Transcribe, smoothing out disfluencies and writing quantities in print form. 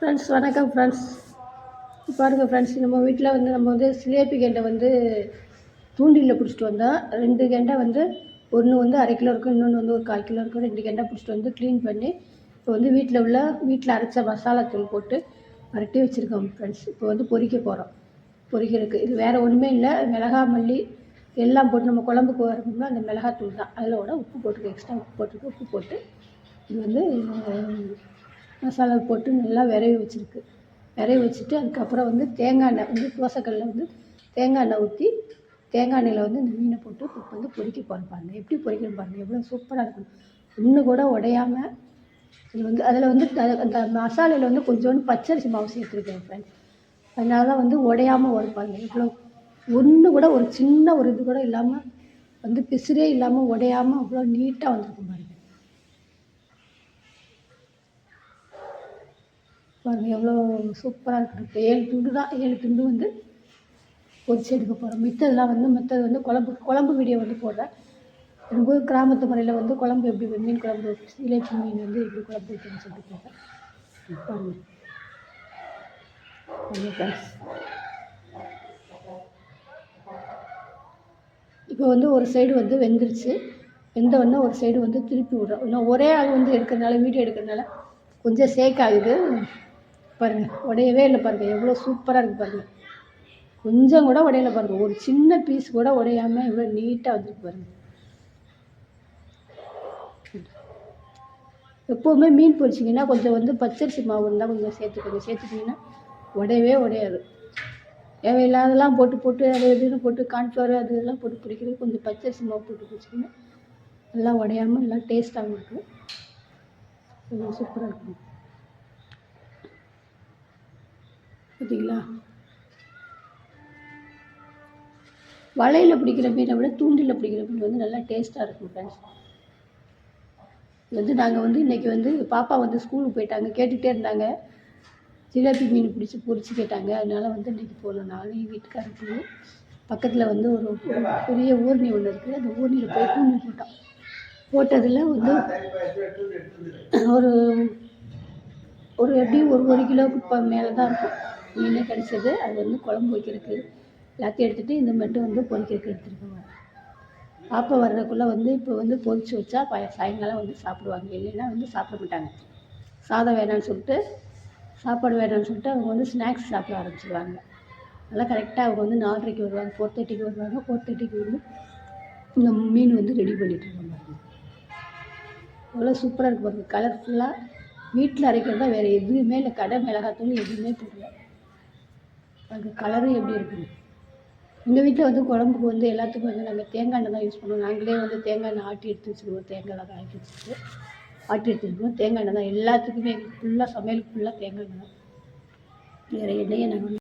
Friends வணக்கம் friends. பாருங்கள் friends, நம்ம வந்து சிலேபி கெண்டை வந்து தூண்டிலில் பிடிச்சிட்டு வந்தோம். 2 கெண்டை வந்து ஒன்று வந்து 1/2 கிலோ இருக்கும், இன்னொன்று வந்து ஒரு 1/4 கிலோ இருக்கும். 2 கெண்டை பிடிச்சிட்டு வந்து க்ளீன் பண்ணி இப்போ வந்து வீட்டில் அரைச்ச மசாலா தூள் போட்டு பரட்டி வச்சுருக்கோம் ஃப்ரெண்ட்ஸ். இப்போ வந்து பொரிக்க போகிறோம். பொரிக்கிறதுக்கு இது வேறு ஒன்றுமே இல்லை, மிளகா மல்லி எல்லாம் போட்டு நம்ம குழம்புக்கு வரணும்னா அந்த மிளகாத்தூள் தான். அதில் கூட உப்பு போட்டுருக்கு, எக்ஸ்ட்ரா உப்பு போட்டு இது வந்து மசாலா போட்டு நல்லா விரவி வச்சுட்டு அதுக்கப்புறம் வந்து தேங்காய் எண்ணெய் வந்து தோசைக்கல்லில் வந்து தேங்காய் எண்ணெய் ஊற்றி தேங்காய் எண்ணெயில் வந்து இந்த மீனை போட்டு இப்போ வந்து பொரிக்க போகிறோம். பாருங்கள் எப்படி பொரிக்கணும், பாருங்கள் எவ்வளோ சூப்பராக இருக்கும். ஒன்று கூட உடையாமல் இது வந்து அதில் வந்து அந்த மசாலையில் வந்து கொஞ்சோண்டு பச்சரிசி மாவு சேர்த்துருக்கேன் ஃப்ரெண்ட்ஸ். அதனால தான் வந்து உடையாமல் வரும். பாருங்கள் இவ்வளோ ஒன்று கூட ஒரு சின்ன ஒரு இது கூட இல்லாமல் வந்து பிசுறே இல்லாமல் உடையாமல் அவ்வளோ நீட்டாக வந்திருக்கும். பாருங்கள் எவ்வளோ சூப்பராக இருக்குது. இப்போ 7 துண்டு தான், 7 துண்டு வந்து பொரிச்சு எடுக்க போகிறோம். மித்தது வந்து குழம்பு வீடியோ வந்து போடுறேன். எனக்கு கிராமத்து முறையில் வந்து குழம்பு எப்படி மீன் குழம்பு சிலேபி மீன் வந்து எப்படி குழம்பு வைக்கணும்னு சொல்லிட்டு போகிறேன். பாருங்கள் ஃப்ரெண்ட்ஸ், இப்போ வந்து ஒரு சைடு வந்து வெந்துருச்சு. வெந்த உடனே ஒரு சைடு வந்து திருப்பி விடுறோம். இன்னும் ஒரே ஆள் வந்து வீடியோ எடுக்கிறதுனால கொஞ்சம் சேக் ஆகுது. பாருங்கள் உடையவே இல்லை. பாருங்கள் எவ்வளோ சூப்பராக இருக்குது. பாருங்கள் கொஞ்சம் கூட உடையலை. பாருங்கள் ஒரு சின்ன பீஸ் கூட உடையாமல் எவ்வளோ நீட்டாக வந்துருக்கு. பாருங்கள் எப்போவுமே மீன் பொரிச்சிங்கன்னா கொஞ்சம் வந்து பச்சரிசி மாவு இருந்தால் கொஞ்சம் சேர்த்துக்கிட்டிங்கன்னா உடையவே உடையாது. தேவையில்லாதெல்லாம் போட்டு அது இதுன்னு போட்டு கார்ன்ஃப்ளவர் அது இதெல்லாம் போட்டு பொரிக்கிறது கொஞ்சம் பச்சரிசி மாவு போட்டு பொரிச்சிங்கன்னா நல்லா உடையாமல் நல்லா டேஸ்ட்டாகவும் இருக்கும். கொஞ்சம் சூப்பராக இருக்கும். பார்த்தீங்களா, வலையில் பிடிக்கிற மீனை விட தூண்டிலில் பிடிக்கிற மீன் வந்து நல்லா டேஸ்ட்டாக இருக்கும் ஃப்ரெண்ட்ஸ். இது வந்து நாங்கள் வந்து இன்றைக்கி வந்து பாப்பா வந்து ஸ்கூலுக்கு போயிட்டாங்க, கேட்டுகிட்டே இருந்தாங்க சிலேபி மீன் பொரிச்சு கேட்டாங்க. அதனால் வந்து இன்றைக்கி போனோம். நானும் எங்கள் வீட்டுக்காரர் போய் பக்கத்தில் வந்து ஒரு பெரிய ஊர்னி ஒன்று இருக்குது, அந்த ஊர்னியில் போய் தூண்டில் போட்டதில் வந்து ஒரு எப்படியும் ஒரு கிலோவுக்கு மேலே தான் இருக்கும் மீனே கிடச்சது. அது வந்து குழம்பு வைக்கிறதுக்கு எல்லாத்தையும் எடுத்துகிட்டு இந்த மட்டும் வந்து பொரிக்கிறதுக்கு எடுத்துகிட்டு பாப்பா வர்றதுக்குள்ளே வந்து இப்போ வந்து பொரிச்சு வச்சா சாயங்காலம் வந்து சாப்பிடுவாங்க, இல்லைன்னா வந்து சாப்பிட மாட்டாங்க. சாதம் வேணான்னு சொல்லிட்டு சாப்பாடு வேணான்னு சொல்லிட்டு அவங்க வந்து ஸ்நாக்ஸ் சாப்பிட ஆரம்பிச்சிடுவாங்க. அதெல்லாம் கரெக்டாக அவங்க வந்து 4:30க்கு வருவாங்க, 4:30க்கு வருவாங்க. 4:30க்கு வந்து இந்த மீன் வந்து ரெடி பண்ணிட்டுருக்காங்க. எவ்வளோ சூப்பராக இருக்குது பாருங்கள். கலர்ஃபுல்லாக வீட்டில் அரைக்கிறதா வேறு எதுவுமே இல்லை, கடை மிளகாத்தூள் எதுவுமே போடல. அது கலரும் எப்படி இருக்குது. எங்கள் வீட்டில் வந்து குழம்புக்கு வந்து எல்லாத்துக்கும் வந்து நாங்கள் தேங்காய் எண்ணெய் தான் யூஸ் பண்ணுவோம். நாங்களே வந்து தேங்காய் எண்ணெய் ஆட்டி எடுத்து வச்சுருவோம். தேங்காய்லாம் ஆட்டி எடுத்துருக்கோம். தேங்காய் எண்ணெய் தான் எல்லாத்துக்குமே, ஃபுல்லாக சமையலுக்கு ஃபுல்லாக தேங்காய் எண்ணெய் தான். வேறு எண்ணெயை நாங்கள்